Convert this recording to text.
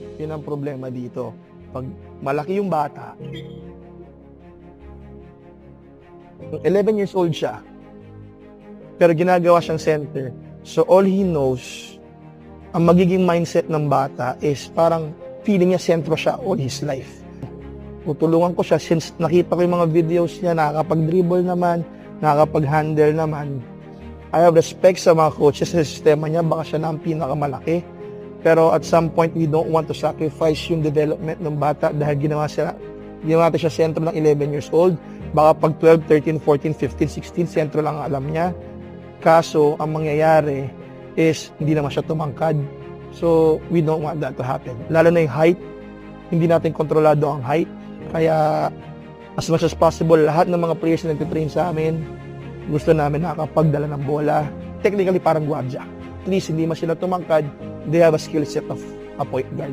Yun ang problema dito. Pag malaki yung bata, 11 years old siya, pero ginagawa siyang center. So all he knows, ang magiging mindset ng bata is parang feeling niya sentro siya all his life. Tutulungan ko siya since nakita ko yung mga videos niya, nakakapag-dribble naman, nakakapag-handle naman. I have respect sa mga coaches sa sistema niya, baka siya na ang pinakamalaki. Pero at some point, we don't want to sacrifice yung development ng bata dahil ginawa natin siya sentro ng 11 years old. Baka pag 12, 13, 14, 15, 16, sentro lang ang alam niya. Kaso, ang mangyayari is hindi naman siya tumangkad. So, we don't want that to happen. Lalo na yung height, hindi natin kontrolado ang height. Kaya, as much as possible, lahat ng mga players na nagtitrain sa amin, gusto namin nakakapagdala ng bola. Technically, parang guardia. At least, hindi man sila tumangkad, they have a skill set of a point guard.